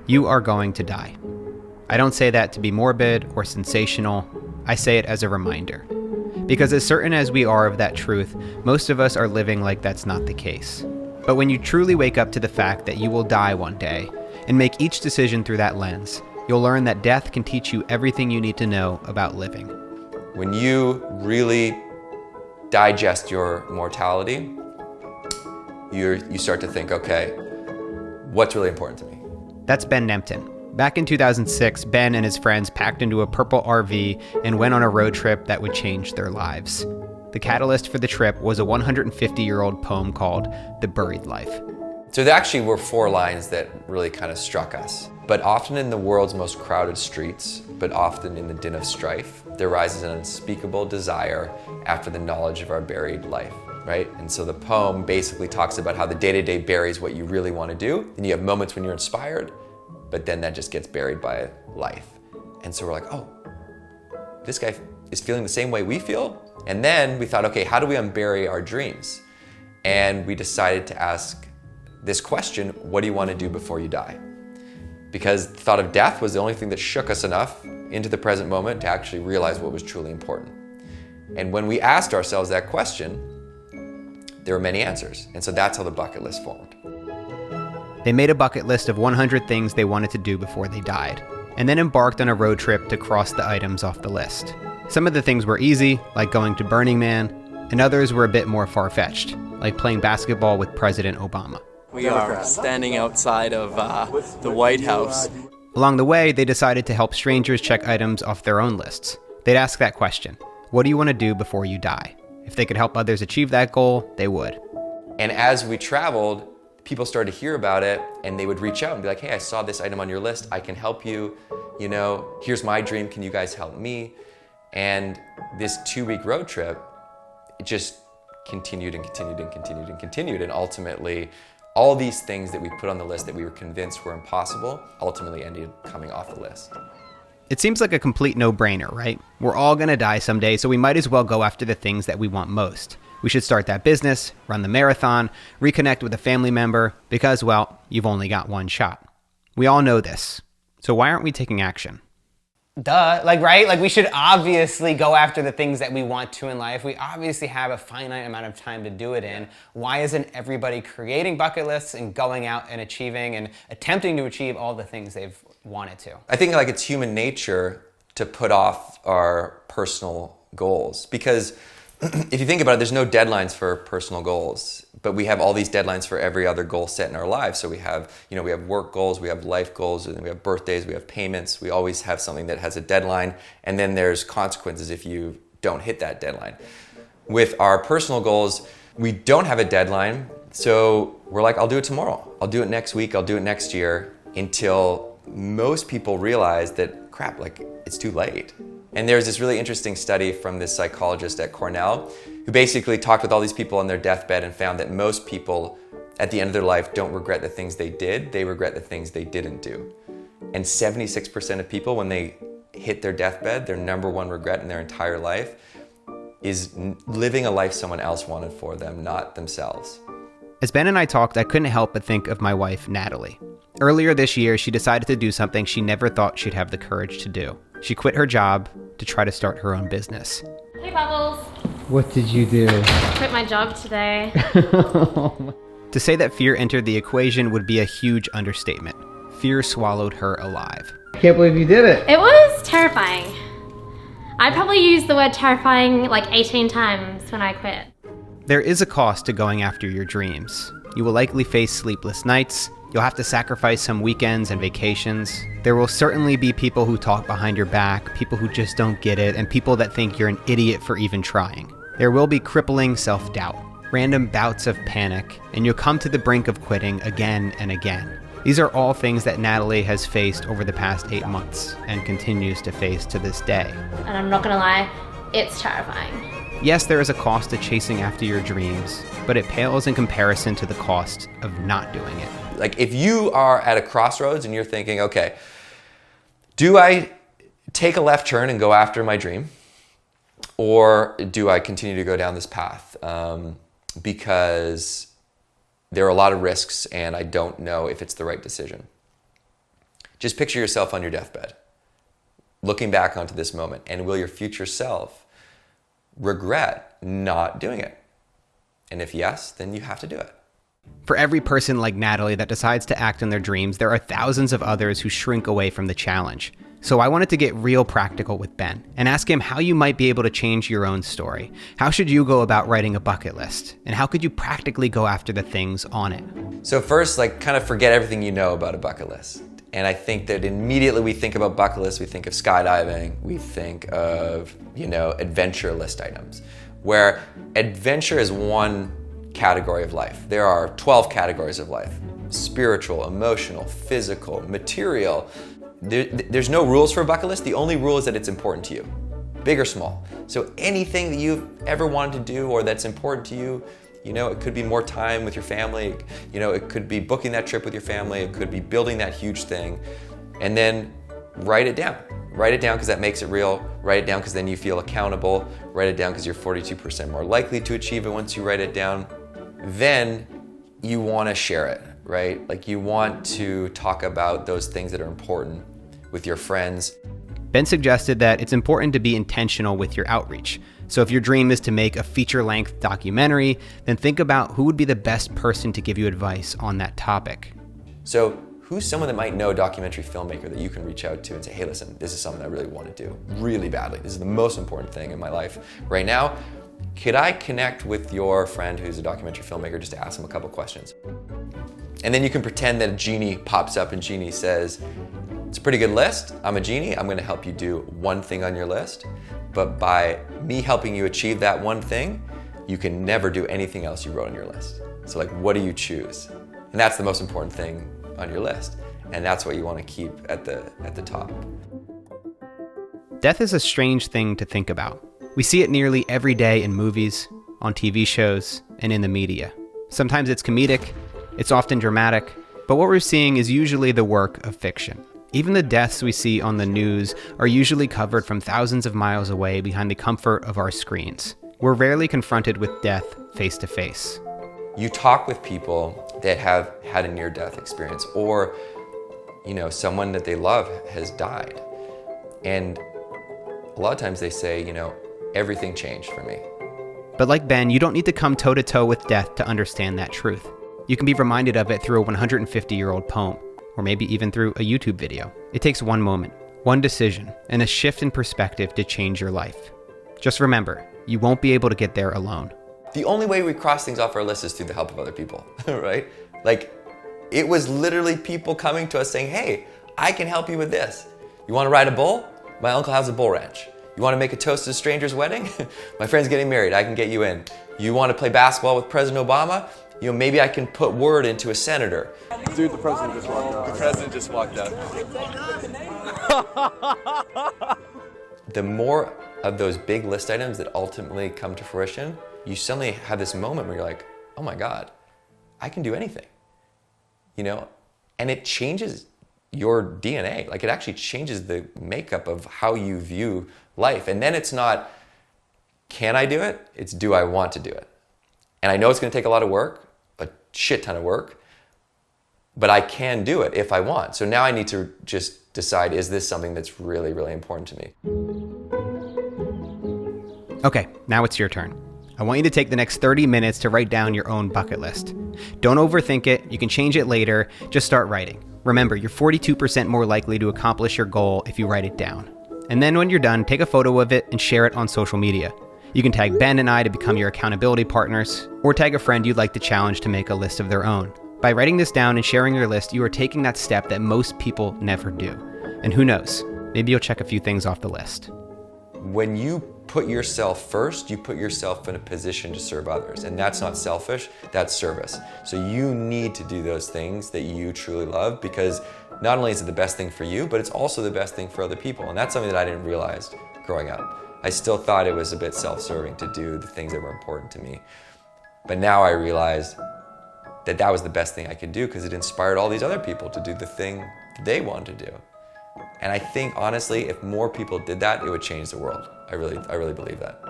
You are going to die. I don't say that to be morbid or sensational. I say it as a reminder. Because as certain as we are of that truth, most of us are living like that's not the case. But when you truly wake up to the fact that you will die one day, and make each decision through that lens, you'll learn that death can teach you everything you need to know about living. When you really digest your mortality, you start to think, okay, what's really important to me? That's Ben Nemtin. Back in 2006, Ben and his friends packed into a purple RV and went on a road trip that would change their lives. The catalyst for the trip was a 150-year-old poem called The Buried Life. So there actually were 4 lines that really kind of struck us. But often in the world's most crowded streets, but often in the din of strife, there rises an unspeakable desire after the knowledge of our buried life, right? And so the poem basically talks about how the day-to-day buries what you really want to do. And you have moments when you're inspired, but then that just gets buried by life. And so we're like, oh, this guy is feeling the same way we feel? And then we thought, okay, how do we unbury our dreams? And we decided to ask this question, what do you want to do before you die? Because the thought of death was the only thing that shook us enough into the present moment to actually realize what was truly important. And when we asked ourselves that question, there were many answers. And so that's how the bucket list formed. They made a bucket list of 100 things they wanted to do before they died, and then embarked on a road trip to cross the items off the list. Some of the things were easy, like going to Burning Man, and others were a bit more far-fetched, like playing basketball with President Obama. We are standing outside of the White House. Along the way, they decided to help strangers check items off their own lists. They'd ask that question, what do you want to do before you die? If they could help others achieve that goal, they would. And as we traveled, people started to hear about it, and they would reach out and be like, hey, I saw this item on your list, I can help you, here's my dream, can you guys help me? And this 2-week road trip, it just continued and continued and continued and continued, and ultimately, all these things that we put on the list that we were convinced were impossible, ultimately ended up coming off the list. It seems like a complete no-brainer, right? We're all gonna die someday, so we might as well go after the things that we want most. We should start that business, run the marathon, reconnect with a family member, because, well, you've only got one shot. We all know this. So why aren't we taking action? Duh, right? We should obviously go after the things that we want to in life. We obviously have a finite amount of time to do it in. Why isn't everybody creating bucket lists and going out and achieving and attempting to achieve all the things they've wanted to? I think it's human nature to put off our personal goals, because if you think about it, there's no deadlines for personal goals, but we have all these deadlines for every other goal set in our lives. So we have, we have work goals, we have life goals, and we have birthdays, we have payments. We always have something that has a deadline, and then there's consequences if you don't hit that deadline. With our personal goals, we don't have a deadline, so we're like, I'll do it tomorrow. I'll do it next week, I'll do it next year, until most people realize that, crap, it's too late. And there's this really interesting study from this psychologist at Cornell who basically talked with all these people on their deathbed and found that most people at the end of their life don't regret the things they did, they regret the things they didn't do. And 76% of people, when they hit their deathbed, their number one regret in their entire life is living a life someone else wanted for them, not themselves. As Ben and I talked, I couldn't help but think of my wife, Natalie. Earlier this year, she decided to do something she never thought she'd have the courage to do. She quit her job to try to start her own business. Hey Bubbles, What did you do? quit my job today. To say that fear entered the equation would be a huge understatement. Fear swallowed her alive. Can't believe you did it. It was terrifying. I probably used the word terrifying 18 times when I quit. There is a cost to going after your dreams. You will likely face sleepless nights. You'll have to sacrifice some weekends and vacations. There will certainly be people who talk behind your back, people who just don't get it, and people that think you're an idiot for even trying. There will be crippling self-doubt, random bouts of panic, and you'll come to the brink of quitting again and again. These are all things that Natalie has faced over the past 8 months and continues to face to this day. And I'm not gonna lie, it's terrifying. Yes, there is a cost to chasing after your dreams, but it pales in comparison to the cost of not doing it. If you are at a crossroads and you're thinking, okay, do I take a left turn and go after my dream? Or do I continue to go down this path? Because there are a lot of risks and I don't know if it's the right decision. Just picture yourself on your deathbed, looking back onto this moment, and will your future self regret not doing it? And if yes, then you have to do it. For every person like Natalie that decides to act on their dreams, there are thousands of others who shrink away from the challenge. So I wanted to get real practical with Ben and ask him how you might be able to change your own story. How should you go about writing a bucket list? And how could you practically go after the things on it? So first, kind of forget everything you know about a bucket list. And I think that immediately we think about bucket lists, we think of skydiving, we think of, adventure list items, where adventure is one category of life. There are 12 categories of life: spiritual, emotional, physical, material. There's no rules for a bucket list. The only rule is that it's important to you, big or small. So anything that you've ever wanted to do or that's important to you, it could be more time with your family, it could be booking that trip with your family, it could be building that huge thing, and then write it down. Write it down because that makes it real. Write it down because then you feel accountable. Write it down because you're 42% more likely to achieve it once you write it down. Then you want to share it, right? Like you want to talk about those things that are important with your friends. Ben suggested that it's important to be intentional with your outreach. So if your dream is to make a feature-length documentary, then think about who would be the best person to give you advice on that topic. So who's someone that might know a documentary filmmaker that you can reach out to and say, hey, listen, this is something I really want to do really badly. This is the most important thing in my life right now. Could I connect with your friend who's a documentary filmmaker just to ask him a couple questions? And then you can pretend that a genie pops up and genie says, it's a pretty good list. I'm a genie. I'm going to help you do one thing on your list. But by me helping you achieve that one thing, you can never do anything else you wrote on your list. So what do you choose? And that's the most important thing on your list. And that's what you want to keep at the top. Death is a strange thing to think about. We see it nearly every day in movies, on TV shows, and in the media. Sometimes it's comedic, it's often dramatic, but what we're seeing is usually the work of fiction. Even the deaths we see on the news are usually covered from thousands of miles away behind the comfort of our screens. We're rarely confronted with death face to face. You talk with people that have had a near-death experience, or someone that they love has died. And a lot of times they say, everything changed for me. But like Ben, you don't need to come toe-to-toe with death to understand that truth. You can be reminded of it through a 150-year-old poem, or maybe even through a YouTube video. It takes one moment, one decision, and a shift in perspective to change your life. Just remember, you won't be able to get there alone. The only way we cross things off our list is through the help of other people, right? It was literally people coming to us saying, hey, I can help you with this. You want to ride a bull? My uncle has a bull ranch. You want to make a toast at a stranger's wedding? My friend's getting married, I can get you in. You want to play basketball with President Obama? Maybe I can put word into a senator. Dude, the president just walked out. The president just walked out. The more of those big list items that ultimately come to fruition, you suddenly have this moment where you're like, oh my God, I can do anything. And it changes your DNA. It actually changes the makeup of how you view life. And then it's not, can I do it? It's, do I want to do it? And I know it's going to take a lot of work, a shit ton of work, but I can do it if I want. So now I need to just decide, is this something that's really, really important to me? Okay, now it's your turn. I want you to take the next 30 minutes to write down your own bucket list. Don't overthink it. You can change it later. Just start writing. Remember, you're 42% more likely to accomplish your goal if you write it down. And then when you're done, take a photo of it and share it on social media. You can tag Ben and I to become your accountability partners, or tag a friend you'd like to challenge to make a list of their own. By writing this down and sharing your list, you are taking that step that most people never do. And who knows, maybe you'll check a few things off the list. When you put yourself first, you put yourself in a position to serve others. And that's not selfish, that's service. So you need to do those things that you truly love, because not only is it the best thing for you, but it's also the best thing for other people. And that's something that I didn't realize growing up. I still thought it was a bit self-serving to do the things that were important to me. But now I realize that that was the best thing I could do, because it inspired all these other people to do the thing they wanted to do. And I think, honestly, if more people did that, it would change the world. I really believe that.